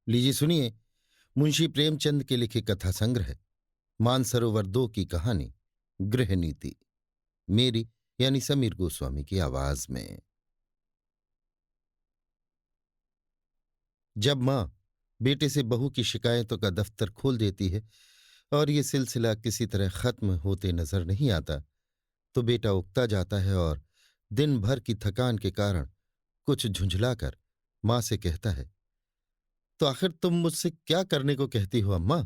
लीजिए सुनिए। मुंशी प्रेमचंद के लिखे कथा संग्रह मानसरोवर दो की कहानी गृह नीति, मेरी यानी समीर गोस्वामी की आवाज में। जब माँ बेटे से बहू की शिकायतों का दफ्तर खोल देती है और ये सिलसिला किसी तरह खत्म होते नजर नहीं आता, तो बेटा उकता जाता है और दिन भर की थकान के कारण कुछ झुंझलाकर माँ से कहता है, तो आखिर तुम मुझसे क्या करने को कहती हो अम्मा?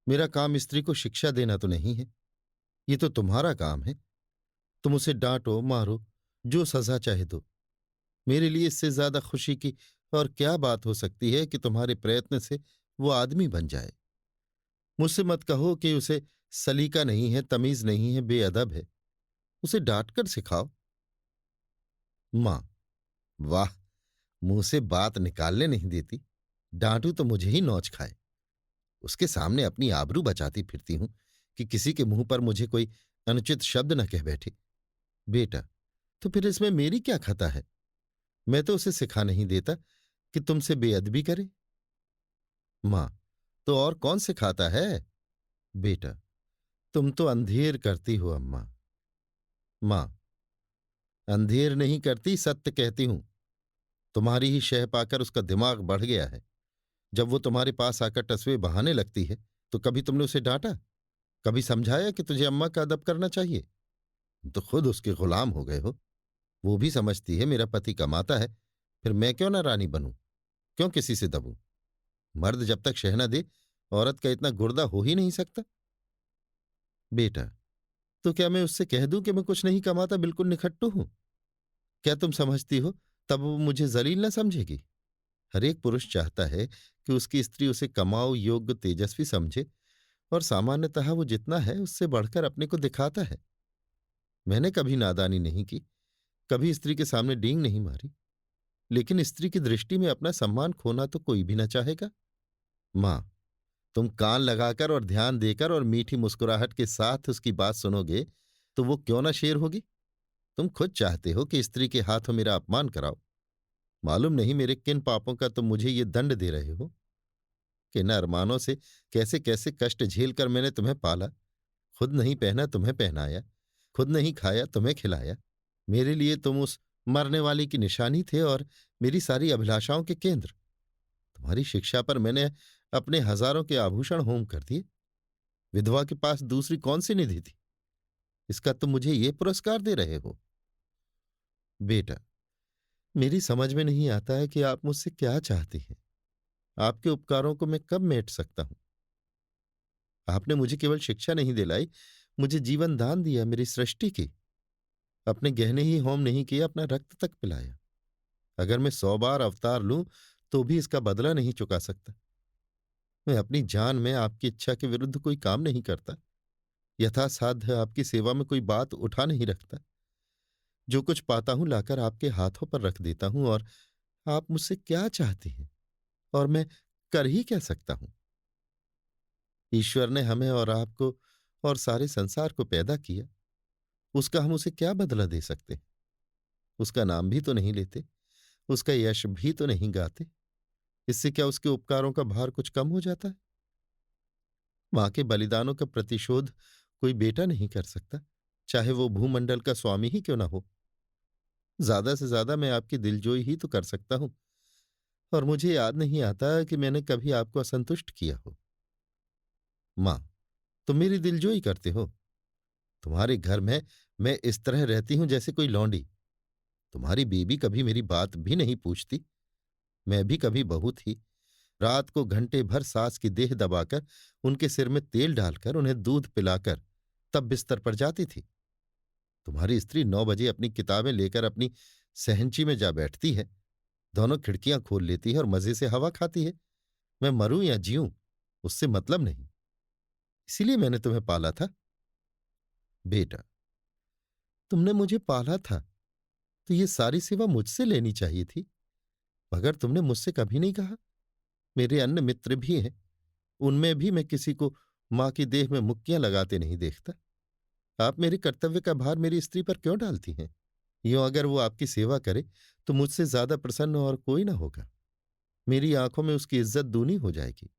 मेरा काम स्त्री को शिक्षा देना तो नहीं है, ये तो तुम्हारा काम है। तुम उसे डांटो मारो, जो सजा चाहे दो। मेरे लिए इससे ज्यादा खुशी की और क्या बात हो सकती है कि तुम्हारे प्रयत्न से वो आदमी बन जाए। मुझसे मत कहो कि उसे सलीका नहीं है, तमीज नहीं है, बेअदब है। उसे डांटकर सिखाओ। मां, वाह, मुंह से बात निकालने नहीं देती। डांटू तो मुझे ही नौच खाए। उसके सामने अपनी आबरू बचाती फिरती हूं कि किसी के मुंह पर मुझे कोई अनुचित शब्द न कह बैठे। बेटा, तो फिर इसमें मेरी क्या खता है? मैं तो उसे सिखा नहीं देता कि तुमसे बेअदबी करे। मां, तो और कौन सिखाता है? बेटा, तुम तो अंधेर करती हो अम्मा। मां, अंधेर नहीं करती, सत्य कहती हूं। तुम्हारी ही शह पाकर उसका दिमाग बढ़ गया है। जब वो तुम्हारे पास आकर टसवे बहाने लगती है, तो कभी तुमने उसे डांटा? कभी समझाया कि तुझे अम्मा का अदब करना चाहिए? तुम तो खुद उसके गुलाम हो गए हो। वो भी समझती है मेरा पति कमाता है, फिर मैं क्यों ना रानी बनूं? क्यों किसी से दबूं? मर्द जब तक शह न दे, औरत का इतना गुर्दा हो ही नहीं सकता। बेटा, तो क्या मैं उससे कह दूं कि मैं कुछ नहीं कमाता, बिल्कुल निखट्टू हूं? क्या तुम समझती हो तब वो मुझे जलील न समझेगी? हर एक पुरुष चाहता है कि उसकी स्त्री उसे कमाऊ योग्य तेजस्वी समझे, और सामान्यतः वो जितना है उससे बढ़कर अपने को दिखाता है। मैंने कभी नादानी नहीं की, कभी स्त्री के सामने डींग नहीं मारी, लेकिन स्त्री की दृष्टि में अपना सम्मान खोना तो कोई भी न चाहेगा। मां, तुम कान लगाकर और ध्यान देकर और मीठी मुस्कुराहट के साथ उसकी बात सुनोगे तो वो क्यों ना शेर होगी? तुम खुद चाहते हो कि स्त्री के हाथों मेरा अपमान कराओ। मालूम नहीं मेरे किन पापों का तुम मुझे ये दंड दे रहे हो। किन अरमानों से कैसे कैसे कष्ट झेल कर मैंने तुम्हें पाला। खुद नहीं पहना, तुम्हें पहनाया। खुद नहीं खाया, तुम्हें खिलाया। मेरे लिए तुम उस मरने वाले की निशानी थे और मेरी सारी अभिलाषाओं के केंद्र। तुम्हारी शिक्षा पर मैंने अपने हजारों के आभूषण होम कर दिए। विधवा के पास दूसरी कौन सी निधि थी? इसका तुम मुझे ये पुरस्कार दे रहे हो? बेटा, मेरी समझ में नहीं आता है कि आप मुझसे क्या चाहती हैं। आपके उपकारों को मैं कब मेट सकता हूं? आपने मुझे केवल शिक्षा नहीं दिलाई, मुझे जीवन दान दिया, मेरी सृष्टि की। अपने गहने ही होम नहीं किए, अपना रक्त तक पिलाया। अगर मैं 100 बार अवतार लूं तो भी इसका बदला नहीं चुका सकता। मैं अपनी जान में आपकी इच्छा के विरुद्ध कोई काम नहीं करता। यथासाध्य आपकी सेवा में कोई बात उठा नहीं रखता। जो कुछ पाता हूं लाकर आपके हाथों पर रख देता हूं, और आप मुझसे क्या चाहती हैं और मैं कर ही क्या सकता हूं? ईश्वर ने हमें और आपको और सारे संसार को पैदा किया, उसका हम उसे क्या बदला दे सकते हैं? उसका नाम भी तो नहीं लेते, उसका यश भी तो नहीं गाते। इससे क्या उसके उपकारों का भार कुछ कम हो जाता है? मां के बलिदानों का प्रतिशोध कोई बेटा नहीं कर सकता, चाहे वो भूमंडल का स्वामी ही क्यों ना हो। ज्यादा से ज्यादा मैं आपकी दिलजोई ही तो कर सकता हूं, और मुझे याद नहीं आता कि मैंने कभी आपको असंतुष्ट किया हो। मां, तुम मेरी दिलजोई करते हो। तुम्हारे घर में मैं इस तरह रहती हूं जैसे कोई लौंडी। तुम्हारी बीबी कभी मेरी बात भी नहीं पूछती। मैं भी कभी बहू थी। रात को घंटे भर सास की देह दबाकर, उनके सिर में तेल डालकर, उन्हें दूध पिलाकर तब बिस्तर पर जाती थी। तुम्हारी स्त्री 9 बजे अपनी किताबें लेकर अपनी सहंची में जा बैठती है, दोनों खिड़कियां खोल लेती है और मजे से हवा खाती है। मैं मरूं या जीऊं, उससे मतलब नहीं। इसीलिए मैंने तुम्हें पाला था। बेटा, तुमने मुझे पाला था तो ये सारी सेवा मुझसे लेनी चाहिए थी, मगर तुमने मुझसे कभी नहीं कहा। मेरे अन्य मित्र भी हैं, उनमें भी मैं किसी को मां की देह में मुक्कियां लगाते नहीं देखता। आप मेरे कर्तव्य का भार मेरी स्त्री पर क्यों डालती हैं? यूं अगर वो आपकी सेवा करे तो मुझसे ज्यादा प्रसन्न और कोई ना होगा। मेरी आंखों में उसकी इज्जत दूनी हो जाएगी।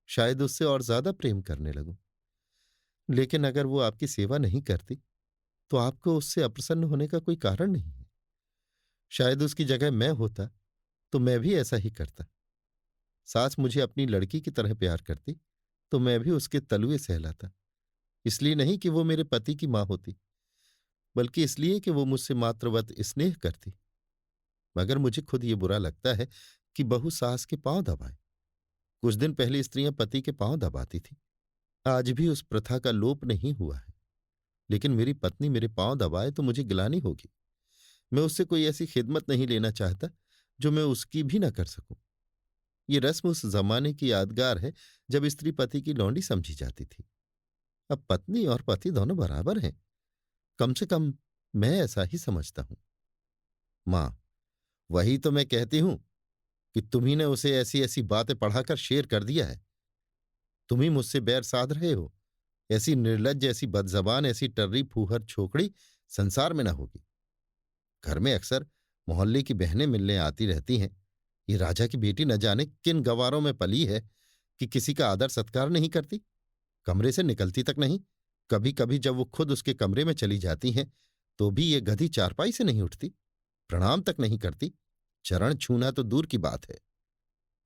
शायद उससे और ज्यादा प्रेम करने लगूं। लेकिन अगर वो आपकी सेवा नहीं करती तो आपको उससे अप्रसन्न होने का कोई कारण नहीं है। शायद उसकी जगह मैं होता तो मैं भी ऐसा ही करता। सास मुझे अपनी लड़की की तरह प्यार करती तो मैं भी उसके तलुए सहलाता। इसलिए नहीं कि वो मेरे पति की मां होती, बल्कि इसलिए कि वो मुझसे मातृवत स्नेह करती। मगर मुझे खुद ये बुरा लगता है कि बहू सास के पांव दबाए। कुछ दिन पहले स्त्रियां पति के पांव दबाती थी। आज भी उस प्रथा का लोप नहीं हुआ है। लेकिन मेरी पत्नी मेरे पांव दबाए तो मुझे गिलानी होगी। मैं उससे कोई ऐसी खिदमत नहीं लेना चाहता जो मैं उसकी भी ना कर सकूं। ये रस्म उस जमाने की यादगार है जब स्त्री पति की लौंडी समझी जाती थी। अब पत्नी और पति दोनों बराबर हैं। कम से कम मैं ऐसा ही समझता हूं। मां, वही तो मैं कहती हूं कि तुम्ही ने उसे ऐसी ऐसी बातें पढ़ाकर शेर कर दिया है। तुम ही मुझसे बैर साध रहे हो। ऐसी निर्लज्ज, ऐसी बदजबान, ऐसी टर्री फूहर छोकड़ी संसार में ना होगी। घर में अक्सर मोहल्ले की बहनें मिलने आती रहती हैं। ये राजा की बेटी न जाने किन गवारों में पली है कि किसी का आदर सत्कार नहीं करती, कमरे से निकलती तक नहीं। कभी कभी जब वो खुद उसके कमरे में चली जाती हैं तो भी ये गधी चारपाई से नहीं उठती, प्रणाम तक नहीं करती। चरण छूना तो दूर की बात है।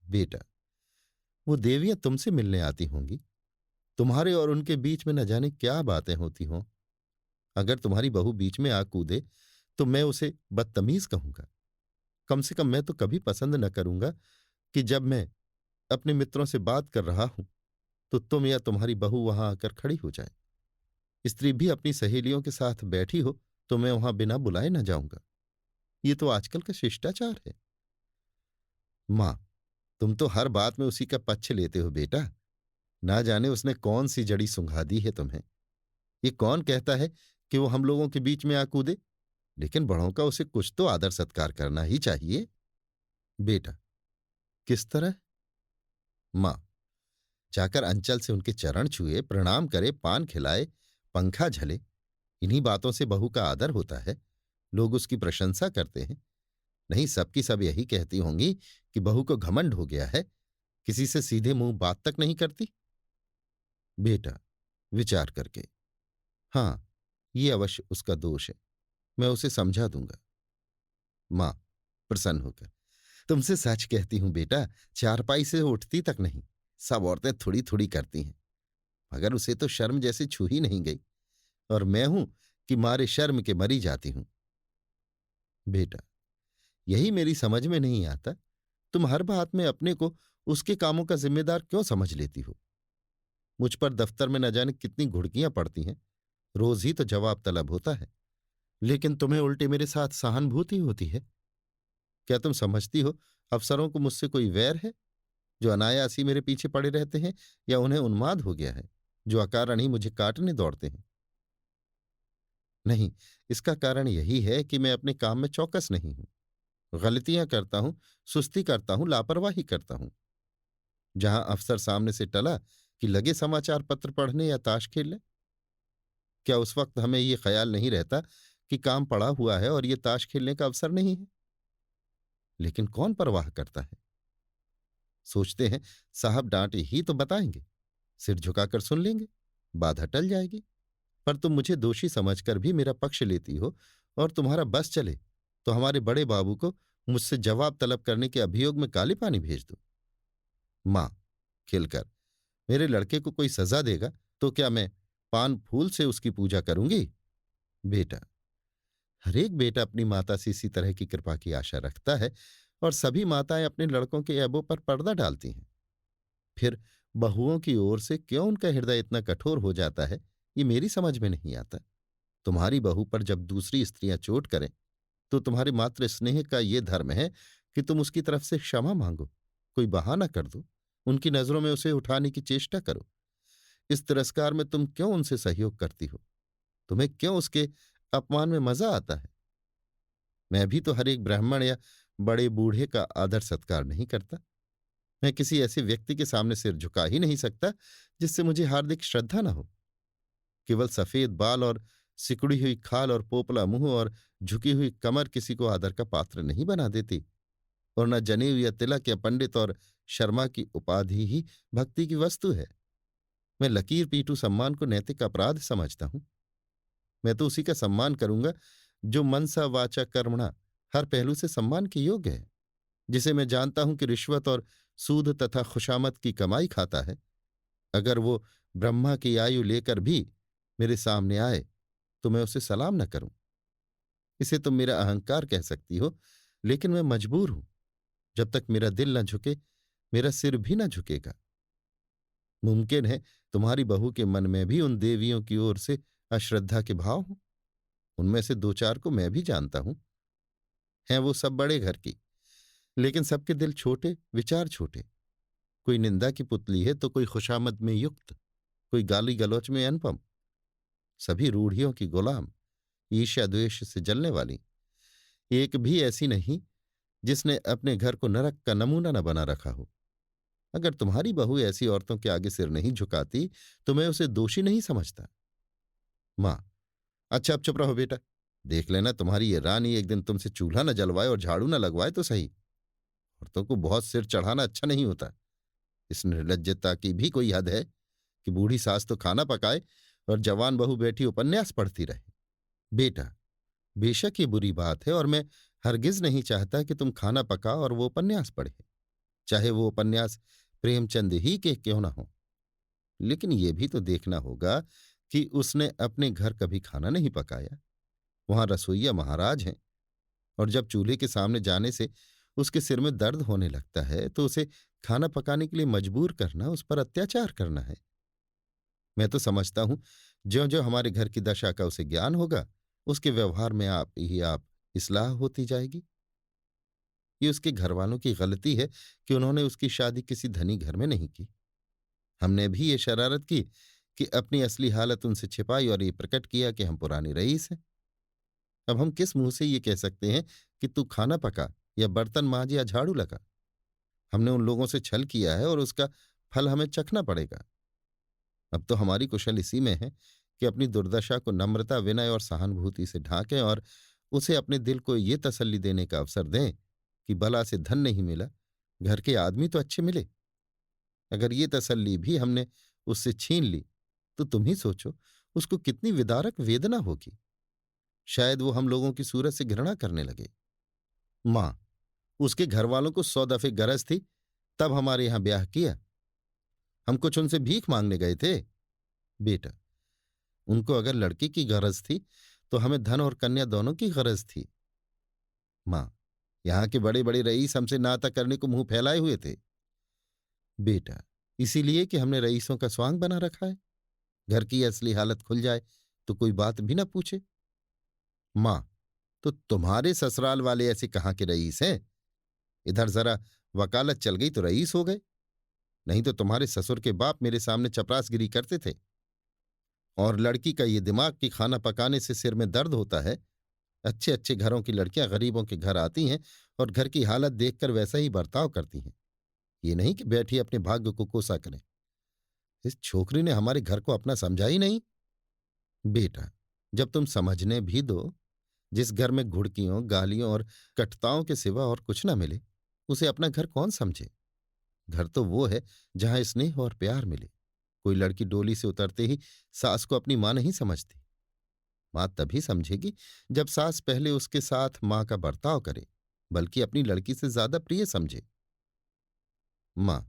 बेटा, वो देवियां तुमसे मिलने आती होंगी। तुम्हारे और उनके बीच में न जाने क्या बातें होती हों। अगर तुम्हारी बहू बीच में आ कूदे तो मैं उसे बदतमीज कहूंगा। कम से कम मैं तो कभी पसंद न करूंगा कि जब मैं अपने मित्रों से बात कर रहा हूं तो तुम या तुम्हारी बहू वहां आकर खड़ी हो जाए। स्त्री भी अपनी सहेलियों के साथ बैठी हो तो मैं वहां बिना बुलाए न जाऊंगा। ये तो आजकल का शिष्टाचार है। मां, तुम तो हर बात में उसी का पक्ष लेते हो बेटा। ना जाने उसने कौन सी जड़ी सुंघा दी है तुम्हें। ये कौन कहता है कि वो हम लोगों के बीच में आ कूदे। लेकिन बड़ों का उसे कुछ तो आदर सत्कार करना ही चाहिए। बेटा, किस तरह? मां, जाकर अंचल से उनके चरण छुए, प्रणाम करे, पान खिलाए, पंखा झले। इन्हीं बातों से बहू का आदर होता है। लोग उसकी प्रशंसा करते हैं। नहीं, सबकी सब यही कहती होंगी कि बहू को घमंड हो गया है, किसी से सीधे मुंह बात तक नहीं करती। बेटा, विचार करके, हाँ, ये अवश्य उसका दोष है। मैं उसे समझा दूंगा। मां, प्रसन्न होकर, तुमसे सच कहती हूं बेटा, चारपाई से उठती तक नहीं। सब औरतें थोड़ी थोड़ी करती हैं, मगर उसे तो शर्म जैसे छू ही नहीं गई। और मैं हूं कि मारे शर्म के मरी जाती हूं। बेटा, यही मेरी समझ में नहीं आता। तुम हर बात में अपने को उसके कामों का जिम्मेदार क्यों समझ लेती हो। मुझ पर दफ्तर में न जाने कितनी घुड़कियां पड़ती हैं। रोज ही तो जवाब तलब होता है। लेकिन तुम्हें उल्टे मेरे साथ सहानुभूति होती है। क्या तुम समझती हो अफसरों को मुझसे कोई वैर है जो अनायास ही मेरे पीछे पड़े रहते हैं, या उन्हें उन्माद हो गया है जो अकारण ही मुझे काटने दौड़ते हैं? नहीं, इसका कारण यही है कि मैं अपने काम में चौकस नहीं हूं। गलतियां करता हूं, सुस्ती करता हूं, लापरवाही करता हूं। जहां अफसर सामने से टला कि लगे समाचार पत्र पढ़ने या ताश खेलने, क्या उस वक्त हमें ये ख्याल नहीं रहता कि काम पड़ा हुआ है और ये ताश खेलने का अवसर नहीं है? लेकिन कौन परवाह करता है। सोचते हैं साहब डांटे ही तो बताएंगे, सिर झुकाकर सुन लेंगे, बाधा टल जाएगी। पर तुम मुझे दोषी समझकर भी मेरा पक्ष लेती हो, और तुम्हारा बस चले तो हमारे बड़े बाबू को मुझसे जवाब तलब करने के अभियोग में काले पानी भेज दो। मां, खिलकर, मेरे लड़के को कोई सजा देगा तो क्या मैं पान फूल से उसकी पूजा करूंगी? बेटा, हरेक बेटा अपनी माता से इसी तरह की कृपा की आशा रखता है, और सभी माताएं अपने लड़कों के ऐबों पर पर्दा डालती हैं। फिर बहुओं की ओर से क्यों उनका हृदय इतना कठोर हो जाता है, ये मेरी समझ में नहीं आता। तुम्हारी बहू पर जब दूसरी स्त्रियां चोट करें तो तुम्हारे मातृ स्नेह का ये धर्म है कि तुम उसकी तरफ से क्षमा मांगो, कोई बहाना कर दो, उनकी नजरों में उसे उठाने की चेष्टा करो। इस तिरस्कार में तुम क्यों उनसे सहयोग करती हो? तुम्हें क्यों उसके अपमान में मजा आता है? मैं भी तो हर एक ब्राह्मण या बड़े बूढ़े का आदर सत्कार नहीं करता। मैं किसी ऐसे व्यक्ति के सामने सिर झुका ही नहीं सकता जिससे मुझे हार्दिक श्रद्धा न हो। केवल सफेद बाल और सिकुड़ी हुई खाल और पोपला मुंह और झुकी हुई कमर किसी को आदर का पात्र नहीं बना देती। और न जनेऊ या तिलक या पंडित और शर्मा की उपाधि ही भक्ति की वस्तु है। मैं लकीर पीटू सम्मान को नैतिक अपराध समझता हूं। मैं तो उसी का सम्मान करूंगा जो मनसा वाचा कर्मणा हर पहलू से सम्मान के योग्य है, जिसे मैं जानता हूं कि रिश्वत और सूद तथा खुशामद की कमाई खाता है। अगर वो ब्रह्मा की आयु लेकर भी मेरे सामने आए तो मैं उसे सलाम न करूं। इसे तुम मेरा अहंकार कह सकती हो, लेकिन मैं मजबूर हूं। जब तक मेरा दिल न झुके मेरा सिर भी न झुकेगा। मुमकिन है तुम्हारी बहू के मन में भी उन देवियों की ओर से अश्रद्धा के भाव हों। उनमें से दो चार को मैं भी जानता हूं। हैं वो सब बड़े घर की, लेकिन सबके दिल छोटे, विचार छोटे। कोई निंदा की पुतली है तो कोई खुशामद में युक्त, कोई गाली गलौच में अनुपम। सभी रूढ़ियों की गुलाम, ईर्ष्या द्वेष से जलने वाली। एक भी ऐसी नहीं जिसने अपने घर को नरक का नमूना न बना रखा हो। अगर तुम्हारी बहू ऐसी औरतों के आगे सिर नहीं झुकाती तो मैं उसे दोषी नहीं समझता। मां, अच्छा अब चुप रहो बेटा। देख लेना तुम्हारी ये रानी एक दिन तुमसे चूल्हा न जलवाए और झाड़ू न लगवाए तो सही। औरतों को बहुत सिर चढ़ाना अच्छा नहीं होता। इस निर्लज्जता की भी कोई हद है कि बूढ़ी सास तो खाना पकाए और जवान बहू बैठी उपन्यास पढ़ती रहे। बेटा, बेशक ये बुरी बात है और मैं हरगिज नहीं चाहता कि तुम खाना पकाओ और वो उपन्यास पढ़े, चाहे वो उपन्यास प्रेमचंद ही के क्यों ना हो। लेकिन ये भी तो देखना होगा कि उसने अपने घर कभी खाना नहीं पकाया। वहां रसोइया महाराज हैं, और जब चूल्हे के सामने जाने से उसके सिर में दर्द होने लगता है तो उसे खाना पकाने के लिए मजबूर करना उस पर अत्याचार करना है। मैं तो समझता हूं ज्यों ज्यों हमारे घर की दशा का उसे ज्ञान होगा उसके व्यवहार में आप इस्लाह होती जाएगी। ये उसके घर वालों की गलती है कि उन्होंने उसकी शादी किसी धनी घर में नहीं की। हमने भी ये शरारत की कि अपनी असली हालत उनसे छिपाई और ये प्रकट किया कि हम पुराने रईस हैं। अब हम किस मुंह से ये कह सकते हैं कि तू खाना पका या बर्तन मांज या झाड़ू लगा। हमने उन लोगों से छल किया है और उसका फल हमें चखना पड़ेगा। अब तो हमारी कुशल इसी में है कि अपनी दुर्दशा को नम्रता, विनय और सहानुभूति से ढांकें और उसे अपने दिल को ये तसल्ली देने का अवसर दें कि भला से धन नहीं मिला, घर के आदमी तो अच्छे मिले। अगर ये तसल्ली भी हमने उससे छीन ली तो तुम ही सोचो उसको कितनी विदारक वेदना होगी। शायद वो हम लोगों की सूरत से घृणा करने लगे। मां, उसके घर वालों को 100 दफे गरज थी तब हमारे यहां ब्याह किया। हम कुछ उनसे भीख मांगने गए थे। बेटा, उनको अगर लड़की की गरज थी तो हमें धन और कन्या दोनों की गरज थी। मां, यहां के बड़े बड़े रईस हमसे नाता करने को मुंह फैलाए हुए थे। बेटा, इसीलिए कि हमने रईसों का स्वांग बना रखा है। घर की असली हालत खुल जाए तो कोई बात भी ना पूछे। मां, तो तुम्हारे ससुराल वाले ऐसे कहाँ के रईस हैं? इधर जरा वकालत चल गई तो रईस हो गए। नहीं तो तुम्हारे ससुर के बाप मेरे सामने चपरासगिरी करते थे। और लड़की का ये दिमाग कि खाना पकाने से सिर में दर्द होता है। अच्छे अच्छे घरों की लड़कियां गरीबों के घर आती हैं और घर की हालत देखकर वैसा ही बर्ताव करती हैं। ये नहीं कि बैठी अपने भाग्य को कोसा करें। इस छोकरी ने हमारे घर को अपना समझा ही नहीं। बेटा, जब तुम समझने भी दो, जिस घर में घुड़कियों, गालियों और कटुताओं के सिवा और कुछ न मिले, उसे अपना घर कौन समझे? घर तो वो है जहां स्नेह और प्यार मिले। कोई लड़की डोली से उतरते ही सास को अपनी मां नहीं समझती। मां तभी समझेगी जब सास पहले उसके साथ मां का बर्ताव करे, बल्कि अपनी लड़की से ज्यादा प्रिय समझे। मां,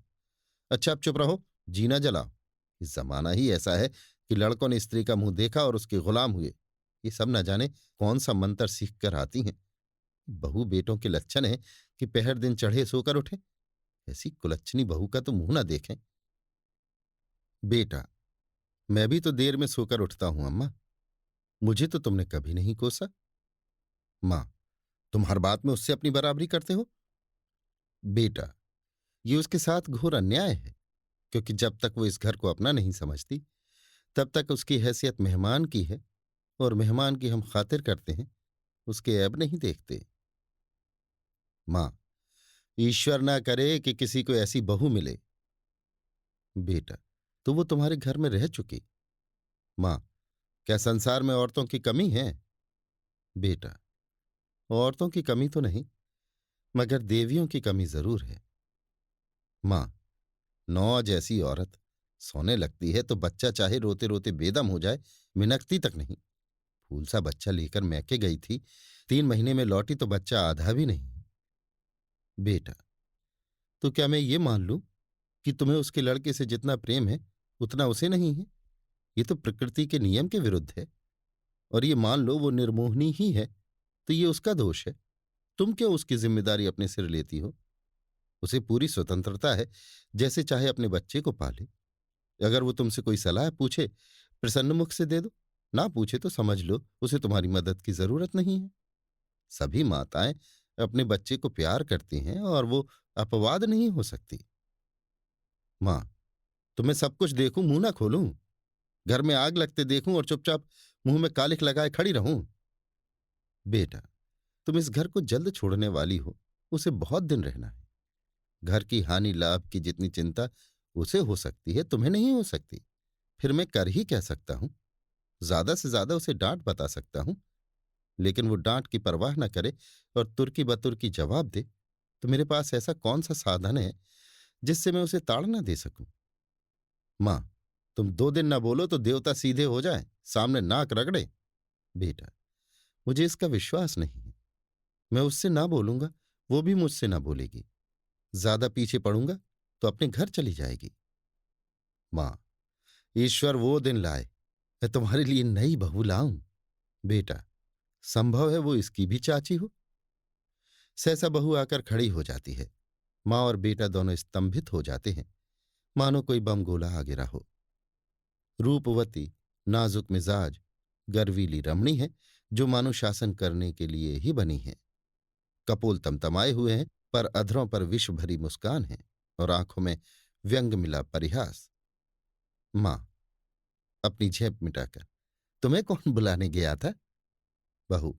अच्छा अब चुप रहो, जीना जलाओ। इस जमाना ही ऐसा है कि लड़कों ने स्त्री का मुंह देखा और उसके गुलाम हुए। ये सब न जाने कौन सा मंत्र सीख कर आती हैं। बहू बेटों के लक्षण है कि पहर दिन चढ़े सोकर उठे। ऐसी कुलच्छनी बहू का तो मुंह ना देखें। बेटा, मैं भी तो देर में सोकर उठता हूं अम्मा। मुझे तो तुमने कभी नहीं कोसा। मां, तुम हर बात में उससे अपनी बराबरी करते हो। बेटा, ये उसके साथ घोर अन्याय है, क्योंकि जब तक वो इस घर को अपना नहीं समझती तब तक उसकी हैसियत मेहमान की है, और मेहमान की हम खातिर करते हैं, उसके ऐब नहीं देखते। मां, ईश्वर ना करे कि किसी को ऐसी बहू मिले। बेटा, तो वो तुम्हारे घर में रह चुकी। मां, क्या संसार में औरतों की कमी है? बेटा, औरतों की कमी तो नहीं, मगर देवियों की कमी जरूर है। मां, नौ जैसी औरत सोने लगती है तो बच्चा चाहे रोते रोते बेदम हो जाए, मिनकती तक नहीं। फूल सा बच्चा लेकर मैके गई थी, 3 महीने में लौटी तो बच्चा आधा भी नहीं। बेटा, तो क्या मैं ये मान लूं कि तुम्हें उसके लड़के से जितना प्रेम है उतना उसे नहीं है? ये तो प्रकृति के नियम के विरुद्ध है। और ये मान लो वो निर्मोहनी ही है तो ये उसका दोष है। तुम क्यों उसकी जिम्मेदारी अपने सिर लेती हो? उसे पूरी स्वतंत्रता है, जैसे चाहे अपने बच्चे को पाले। अगर वो तुमसे कोई सलाह पूछे, प्रसन्न मुख से दे दो। ना पूछे तो समझ लो उसे तुम्हारी मदद की जरूरत नहीं है। सभी माताएं अपने बच्चे को प्यार करती हैं और वो अपवाद नहीं हो सकती। मां, तो मैं सब कुछ देखूं, मुंह ना खोलूं? घर में आग लगते देखूं और चुपचाप मुंह में कालिख लगाए खड़ी रहूं? बेटा, तुम इस घर को जल्द छोड़ने वाली हो, उसे बहुत दिन रहना है। घर की हानि लाभ की जितनी चिंता उसे हो सकती है, तुम्हें नहीं हो सकती। फिर मैं कर ही कह सकता हूं? ज्यादा से ज्यादा उसे डांट बता सकता हूं। लेकिन वो डांट की परवाह न करे और तुर्की बतुर्की जवाब दे, तो मेरे पास ऐसा कौन सा साधन है जिससे मैं उसे ताड़ना दे सकूं? मां, तुम 2 दिन न बोलो तो देवता सीधे हो जाए, सामने नाक रगड़े। बेटा, मुझे इसका विश्वास नहीं है। मैं उससे ना बोलूंगा, वो भी मुझसे ना बोलेगी। ज्यादा पीछे पड़ूंगा तो अपने घर चली जाएगी। मां, ईश्वर वो दिन लाए मैं तुम्हारे लिए नई बहू लाऊं। बेटा, संभव है वो इसकी भी चाची हो। सहसा बहू आकर खड़ी हो जाती है। मां और बेटा दोनों स्तंभित हो जाते हैं, मानो कोई बम गोला आ गिरा हो। रूपवती, नाजुक मिजाज, गर्वीली रमणी है, जो मानो शासन करने के लिए ही बनी है। कपोल तमतमाए हुए हैं, पर अधरों पर विष भरी मुस्कान है और आंखों में व्यंग मिला परिहास। मां, अपनी झेप मिटाकर, तुम्हें कौन बुलाने गया था? बहू,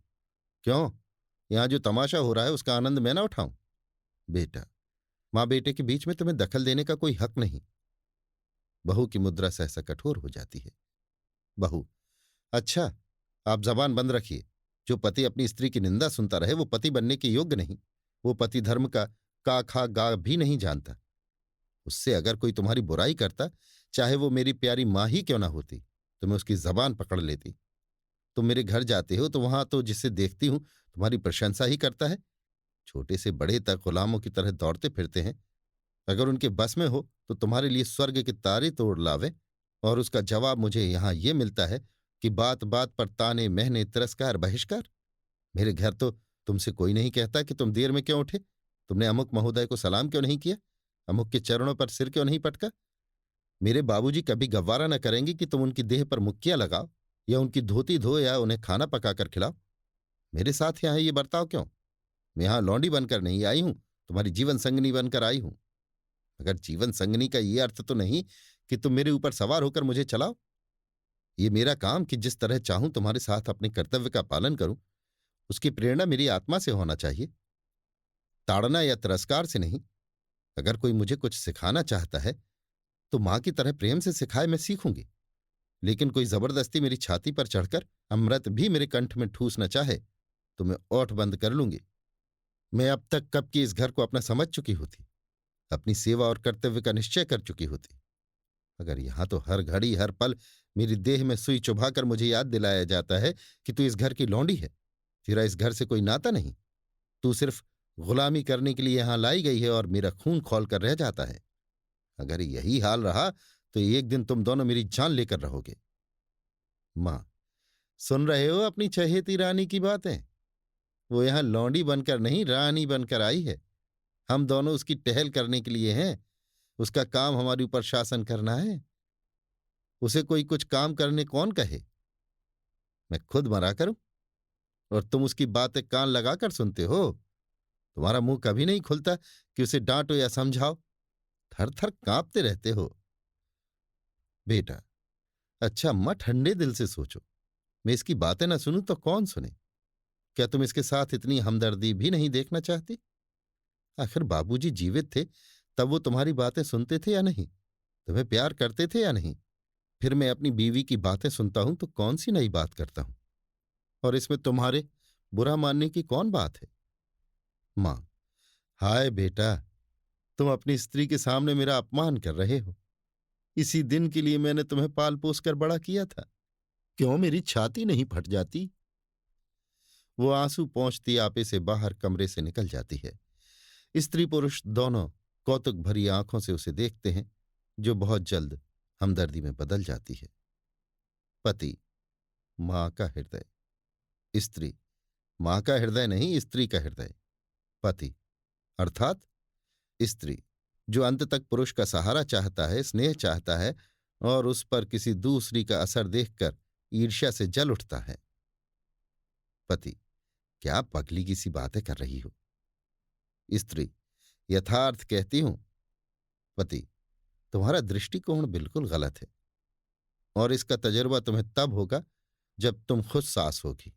क्यों? यहां जो तमाशा हो रहा है उसका आनंद मैं ना उठाऊं? बेटा, मां बेटे के बीच में तुम्हें दखल देने का कोई हक नहीं। बहू की मुद्रा सहसा कठोर हो जाती है। बहू, अच्छा, आप जबान बंद रखिए। जो पति अपनी स्त्री की निंदा सुनता रहे वो पति बनने के योग्य नहीं। वो पति धर्म का खा गा भी नहीं जानता। उससे अगर कोई तुम्हारी बुराई करता, चाहे वो मेरी प्यारी मां ही क्यों ना होती, तो मैं उसकी जबान पकड़ लेती। तुम मेरे घर जाते हो तो वहां तो जिसे देखती हूं तुम्हारी प्रशंसा ही करता है। छोटे से बड़े तक गुलामों की तरह दौड़ते फिरते हैं। अगर उनके बस में हो तो तुम्हारे लिए स्वर्ग के तारे तोड़ लावे। और उसका जवाब मुझे यहां ये मिलता है कि बात बात पर ताने महने तिरस्कार बहिष्कार। मेरे घर तो तुमसे कोई नहीं कहता कि तुम देर में क्यों उठे, तुमने अमुक महोदय को सलाम क्यों नहीं किया, अमुक के चरणों पर सिर क्यों नहीं पटका। मेरे बाबूजी कभी गवारा न करेंगे कि तुम उनकी देह पर मुक्कियां लगाओ या उनकी धोती धो या उन्हें खाना पकाकर खिलाओ। मेरे साथ यहां ये बर्ताव क्यों? मैं यहां लौंडी बनकर नहीं आई हूं, तुम्हारी जीवन संगनी बनकर आई हूं। मगर जीवन संगनी का ये अर्थ तो नहीं कि तुम मेरे ऊपर सवार होकर मुझे चलाओ। ये मेरा काम कि जिस तरह चाहूं तुम्हारे साथ अपने कर्तव्य का पालन करूं, उसकी प्रेरणा मेरी आत्मा से होना चाहिए, ताड़ना या तिरस्कार से नहीं। अगर कोई मुझे कुछ सिखाना चाहता है तो मां की तरह प्रेम से सिखाए, मैं सीखूंगी। लेकिन कोई जबरदस्ती मेरी छाती पर चढ़कर अमृत भी मेरे कंठ में ठूसना चाहे तो मैं ओठ बंद कर लूंगी। मैं अब तक कब की इस घर को अपना समझ चुकी होती, अपनी सेवा और कर्तव्य का निश्चय कर चुकी होती। अगर यहां तो हर घड़ी हर पल मेरी देह में सुई चुभाकर मुझे याद दिलाया जाता है कि तू इस घर की लौंडी है, तेरा इस घर से कोई नाता नहीं, तू सिर्फ गुलामी करने के लिए यहां लाई गई है और मेरा खून खौल कर रह जाता है। अगर यही हाल रहा तो एक दिन तुम दोनों मेरी जान लेकर रहोगे। मां, सुन रहे हो अपनी चहेती रानी की बातें? वो यहां लौंडी बनकर नहीं, रानी बनकर आई है। हम दोनों उसकी टहल करने के लिए हैं। उसका काम हमारे ऊपर शासन करना है। उसे कोई कुछ काम करने कौन कहे? मैं खुद मरा करूं और तुम उसकी बातें कान लगाकर सुनते हो? तुम्हारा मुंह कभी नहीं खुलता कि उसे डांटो या समझाओ। थर थर कांपते रहते हो। बेटा, अच्छा अम्मा, ठंडे दिल से सोचो। मैं इसकी बातें ना सुनूं तो कौन सुने? क्या तुम इसके साथ इतनी हमदर्दी भी नहीं देखना चाहती? आखिर बाबूजी जीवित थे तब वो तुम्हारी बातें सुनते थे या नहीं? तुम्हें प्यार करते थे या नहीं? फिर मैं अपनी बीवी की बातें सुनता हूं तो कौन सी नई बात करता हूं? और इसमें तुम्हारे बुरा मानने की कौन बात है? मां, हाय बेटा, तुम अपनी स्त्री के सामने मेरा अपमान कर रहे हो। इसी दिन के लिए मैंने तुम्हें पाल पोस कर बड़ा किया था। क्यों मेरी छाती नहीं फट जाती? वो आंसू पोंछती आपे से बाहर कमरे से निकल जाती है। स्त्री पुरुष दोनों कौतुक भरी आंखों से उसे देखते हैं, जो बहुत जल्द हमदर्दी में बदल जाती है। पति, मां का हृदय। स्त्री, मां का हृदय नहीं, स्त्री का हृदय। पति, अर्थात स्त्री, जो अंत तक पुरुष का सहारा चाहता है, स्नेह चाहता है, और उस पर किसी दूसरी का असर देखकर ईर्ष्या से जल उठता है। पति, क्या पगली की सी बातें कर रही हो? स्त्री, यथार्थ कहती हूं। पति, तुम्हारा दृष्टिकोण बिल्कुल गलत है, और इसका तजुर्बा तुम्हें तब होगा जब तुम खुद सास होगी।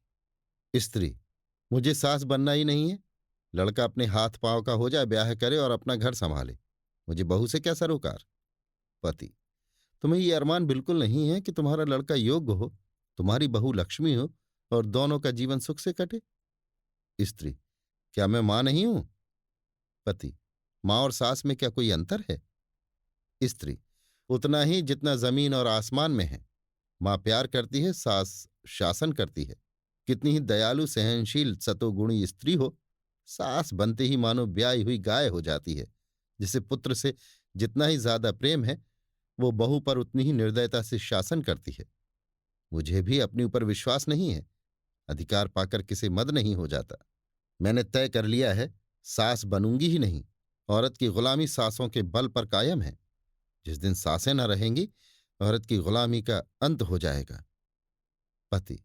स्त्री, मुझे सास बनना ही नहीं है। लड़का अपने हाथ पांव का हो जाए, ब्याह करे और अपना घर संभाले। मुझे बहू से क्या सरोकार? पति, तुम्हें ये अरमान बिल्कुल नहीं है कि तुम्हारा लड़का योग्य हो, तुम्हारी बहू लक्ष्मी हो, और दोनों का जीवन सुख से कटे? स्त्री, क्या मैं मां नहीं हूं? पति, मां और सास में क्या कोई अंतर है? स्त्री, उतना ही जितना जमीन और आसमान में है। मां प्यार करती है, सास शासन करती है। कितनी ही दयालु सहनशील सतोगुणी स्त्री हो, सास बनते ही मानो ब्याई हुई गाय हो जाती है। जिसे पुत्र से जितना ही ज्यादा प्रेम है, वो बहू पर उतनी ही निर्दयता से शासन करती है। मुझे भी अपने ऊपर विश्वास नहीं है। अधिकार पाकर किसे मद नहीं हो जाता। मैंने तय कर लिया है, सास बनूंगी ही नहीं। औरत की गुलामी सासों के बल पर कायम है। जिस दिन सासें न रहेंगी, औरत की गुलामी का अंत हो जाएगा। पति,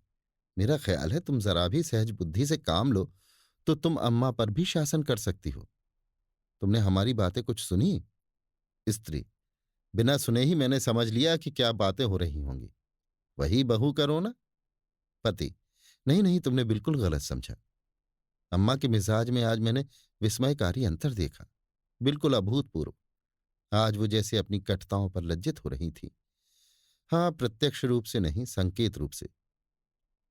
मेरा ख्याल है तुम जरा भी सहज बुद्धि से काम लो तो तुम अम्मा पर भी शासन कर सकती हो। तुमने हमारी बातें कुछ सुनी? स्त्री, बिना सुने ही मैंने समझ लिया कि क्या बातें हो रही होंगी। वही बहू करो ना। पति, नहीं नहीं, तुमने बिल्कुल गलत समझा। अम्मा के मिजाज में आज मैंने विस्मयकारी अंतर देखा, बिल्कुल अभूतपूर्व। आज वो जैसे अपनी कटुताओं पर लज्जित हो रही थी। हाँ, प्रत्यक्ष रूप से नहीं, संकेत रूप से।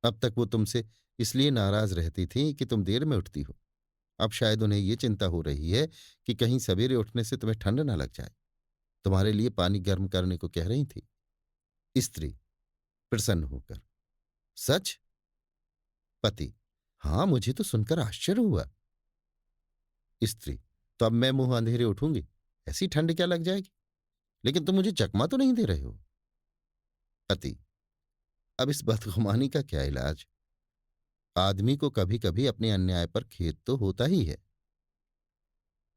अब तक वो तुमसे इसलिए नाराज रहती थी कि तुम देर में उठती हो। अब शायद उन्हें ये चिंता हो रही है कि कहीं सवेरे उठने से तुम्हें ठंड न लग जाए। तुम्हारे लिए पानी गर्म करने को कह रही थी। स्त्री, प्रसन्न होकर, सच? पति, हाँ, मुझे तो सुनकर आश्चर्य हुआ। स्त्री, तो अब मैं मुंह अंधेरे उठूंगी? ऐसी ठंड क्या लग जाएगी? लेकिन तुम मुझे चकमा तो नहीं दे रहे हो? पति, अब इस बदगुमानी का क्या इलाज? आदमी को कभी कभी अपने अन्याय पर खेद तो होता ही है।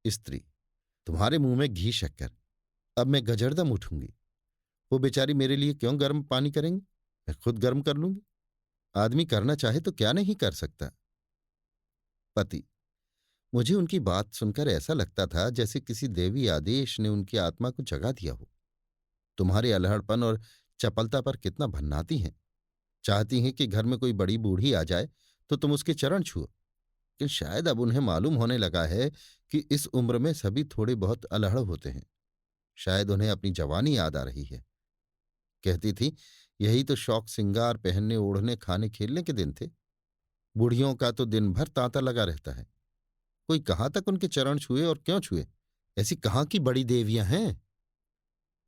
स्त्री, तुम्हारे मुंह में घी शक्कर। अब मैं गजरदम उठूंगी। वो बेचारी मेरे लिए क्यों गर्म पानी करेंगी? मैं खुद गर्म कर लूंगी। आदमी करना चाहे तो क्या नहीं कर सकता। पति, मुझे उनकी बात सुनकर ऐसा लगता था जैसे किसी देवी आदेश ने उनकी आत्मा को जगा दिया हो। तुम्हारे अल्हड़पन और चपलता पर कितना भन्नाती हैं। चाहती हैं कि घर में कोई बड़ी बूढ़ी आ जाए तो तुम उसके चरण छुओ। लेकिन शायद अब उन्हें मालूम होने लगा है कि इस उम्र में सभी थोड़े बहुत अल्हड़ होते हैं। शायद उन्हें अपनी जवानी याद आ रही है। कहती थी, यही तो शौक सिंगार पहनने ओढ़ने खाने खेलने के दिन थे। बूढ़ियों का तो दिन भर तांता लगा रहता है। कोई कहाँ तक उनके चरण छुए और क्यों छुए? ऐसी कहाँ की बड़ी देवियां हैं?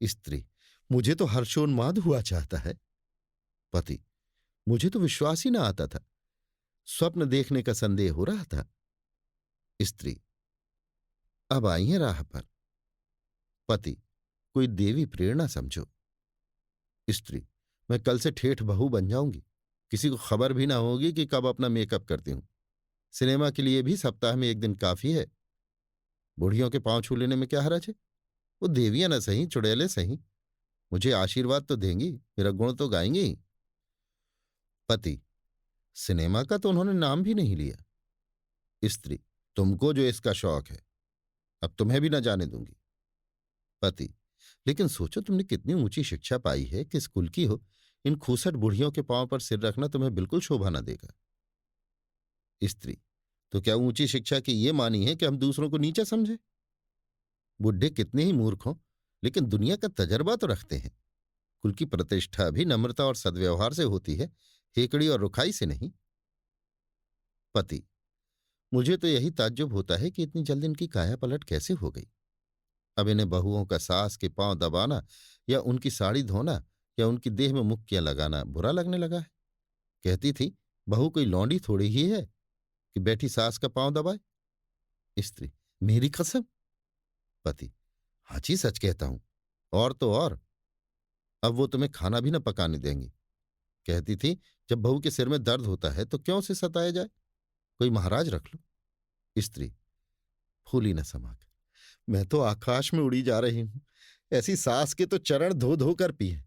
स्त्री, मुझे तो हर्षोन्माद हुआ चाहता है। पति, मुझे तो विश्वास ही ना आता था। स्वप्न देखने का संदेह हो रहा था। स्त्री, अब आई है राह पर। पति, कोई देवी प्रेरणा समझो। स्त्री, मैं कल से ठेठ बहू बन जाऊंगी। किसी को खबर भी ना होगी कि कब अपना मेकअप करती हूं। सिनेमा के लिए भी सप्ताह में एक दिन काफी है। बुढ़ियों के पांव छू लेने में क्या हरज है? वो देवियां न सही, चुड़ैले सही, मुझे आशीर्वाद तो देंगी, मेरा गुण तो गाएंगी ही। पति, सिनेमा का तो उन्होंने नाम भी नहीं लिया। स्त्री, तुमको जो इसका शौक है, अब तुम्हें भी न जाने दूंगी। पति, लेकिन सोचो तुमने कितनी ऊंची शिक्षा पाई है, किस कुल की हो। इन खूसट बुढ़ियों के पांव पर सिर रखना तुम्हें बिल्कुल शोभा न देगा। स्त्री, तो क्या ऊंची शिक्षा की ये मानी है कि हम दूसरों को नीचा समझे? बुढ़े कितने ही मूर्ख हों, लेकिन दुनिया का तजर्बा तो रखते हैं। कुल की प्रतिष्ठा भी नम्रता और सद्व्यवहार से होती है, हेकड़ी और रुखाई से नहीं। पति, मुझे तो यही ताज्जुब होता है कि इतनी जल्द इनकी काया पलट कैसे हो गई। अब इन्हें बहुओं का सास के पांव दबाना या उनकी साड़ी धोना या उनकी देह में मुक्कियां लगाना बुरा लगने लगा है। कहती थी, बहू कोई लौंडी थोड़ी ही है कि बैठी सास का पांव दबाए। स्त्री, मेरी कसम। पति, हाँ जी, सच कहता हूं। और तो और, अब वो तुम्हें खाना भी न पकाने देंगी। कहती थी, जब बहू के सिर में दर्द होता है तो क्यों उसे सताया जाए, कोई महाराज रख लो। स्त्री, फूली न समाकर, मैं तो आकाश में उड़ी जा रही हूं। ऐसी सास के तो चरण धो धो कर पिए,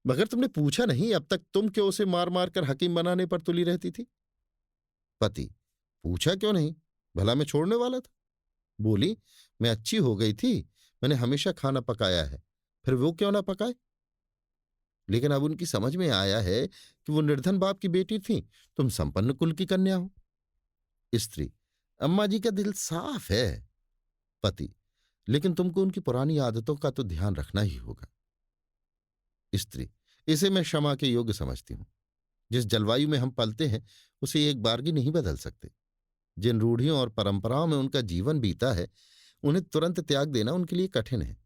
मगर तुमने पूछा नहीं अब तक तुम क्यों उसे मार मार कर हकीम बनाने पर तुली रहती थी। पति, पूछा क्यों नहीं, भला मैं छोड़ने वाला था। बोली, मैं अच्छी हो गई थी, मैंने हमेशा खाना पकाया है, फिर वो क्यों ना पकाए। लेकिन अब उनकी समझ में आया है कि वो निर्धन बाप की बेटी थी, तुम संपन्न कुल की कन्या हो। स्त्री, अम्मा जी का दिल साफ है। पति, लेकिन तुमको उनकी पुरानी आदतों का तो ध्यान रखना ही होगा। स्त्री, इसे मैं क्षमा के योग्य समझती हूं। जिस जलवायु में हम पलते हैं उसे एक बारगी नहीं बदल सकते। जिन रूढ़ियों और परंपराओं में उनका जीवन बीता है उन्हें तुरंत त्याग देना उनके लिए कठिन है।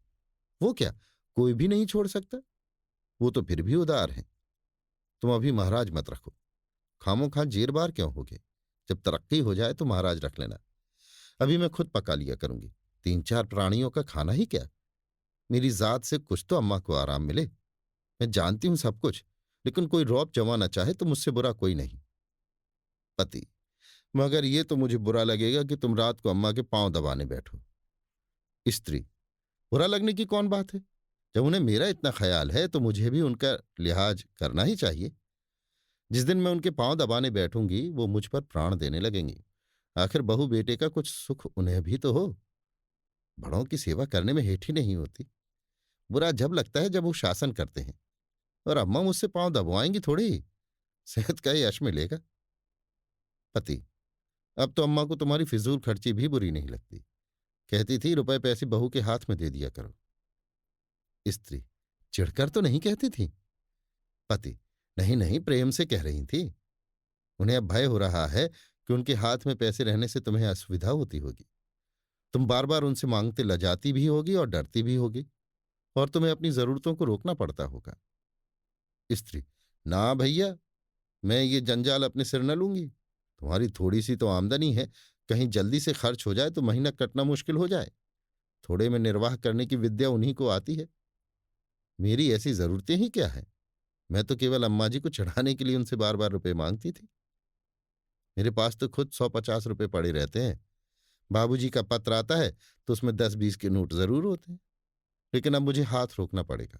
वो क्या, कोई भी नहीं छोड़ सकता। वो तो फिर भी उदार हैं। तुम अभी महाराज मत रखो, खामोखा जेर बार क्यों होगे। जब तरक्की हो जाए तो महाराज रख लेना। अभी मैं खुद पका लिया करूंगी। 3-4 प्राणियों का खाना ही क्या। मेरी जात से कुछ तो अम्मा को आराम मिले। मैं जानती हूं सब कुछ, लेकिन कोई रौब जमाना चाहे तो मुझसे बुरा कोई नहीं। पति, मगर ये तो मुझे बुरा लगेगा कि तुम रात को अम्मा के पांव दबाने बैठो। स्त्री, बुरा लगने की कौन बात है। जब उन्हें मेरा इतना ख्याल है तो मुझे भी उनका लिहाज करना ही चाहिए। जिस दिन मैं उनके पांव दबाने बैठूंगी वो मुझ पर प्राण देने लगेंगी। आखिर बहू बेटे का कुछ सुख उन्हें भी तो हो। बड़ों की सेवा करने में हेठी नहीं होती। बुरा जब लगता है जब वो शासन करते हैं, और अम्मा मुझसे पांव दबवाएंगी थोड़ी, सेहत का यश मिलेगा। पति, अब तो अम्मा को तुम्हारी फिजूल खर्ची भी बुरी नहीं लगती। कहती थी, रुपए पैसे बहू के हाथ में दे दिया करो। स्त्री, चिढ़कर तो नहीं कहती थी। पति, नहीं नहीं, प्रेम से कह रही थी। उन्हें अब भय हो रहा है कि उनके हाथ में पैसे रहने से तुम्हें असुविधा होती होगी। तुम बार बार उनसे मांगते लजाती भी होगी और डरती भी होगी, और तुम्हें अपनी जरूरतों को रोकना पड़ता होगा। स्त्री, ना भैया, मैं ये जंजाल अपने सिर न लूंगी। तुम्हारी थोड़ी सी तो आमदनी है, कहीं जल्दी से खर्च हो जाए तो महीना कटना मुश्किल हो जाए। थोड़े में निर्वाह करने की विद्या उन्हीं को आती है। मेरी ऐसी जरूरतें ही क्या है। मैं तो केवल अम्मा जी को चढ़ाने के लिए उनसे बार बार रुपए मांगती थी। मेरे पास तो खुद 100-50 रुपए पड़े रहते हैं। बाबूजी का पत्र आता है तो उसमें 10-20 के नोट जरूर होते हैं, लेकिन अब मुझे हाथ रोकना पड़ेगा।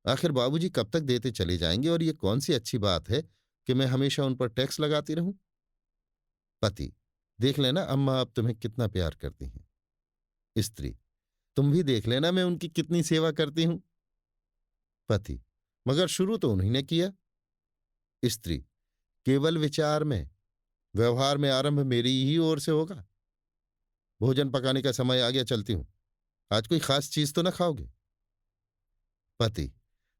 आखिर बाबूजी कब तक देते चले जाएंगे, और ये कौन सी अच्छी बात है कि मैं हमेशा उन पर टैक्स लगाती रहूं। पति, देख लेना अम्मा अब तुम्हें कितना प्यार करती हैं। स्त्री, तुम भी देख लेना मैं उनकी कितनी सेवा करती हूं। पति, मगर शुरू तो उन्हीं ने किया। स्त्री, केवल विचार में, व्यवहार में आरंभ मेरी ही ओर से होगा। भोजन पकाने का समय आ गया, चलती हूं। आज कोई खास चीज तो न खाओगे। पति,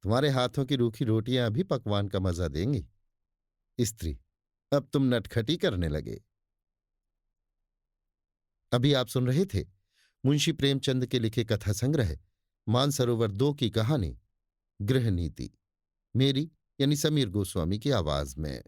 तुम्हारे हाथों की रूखी रोटियां अभी पकवान का मजा देंगी। स्त्री, अब तुम नटखटी करने लगे। अभी आप सुन रहे थे मुंशी प्रेमचंद के लिखे कथा संग्रह मानसरोवर 2 की कहानी गृह नीति, मेरी यानी समीर गोस्वामी की आवाज में।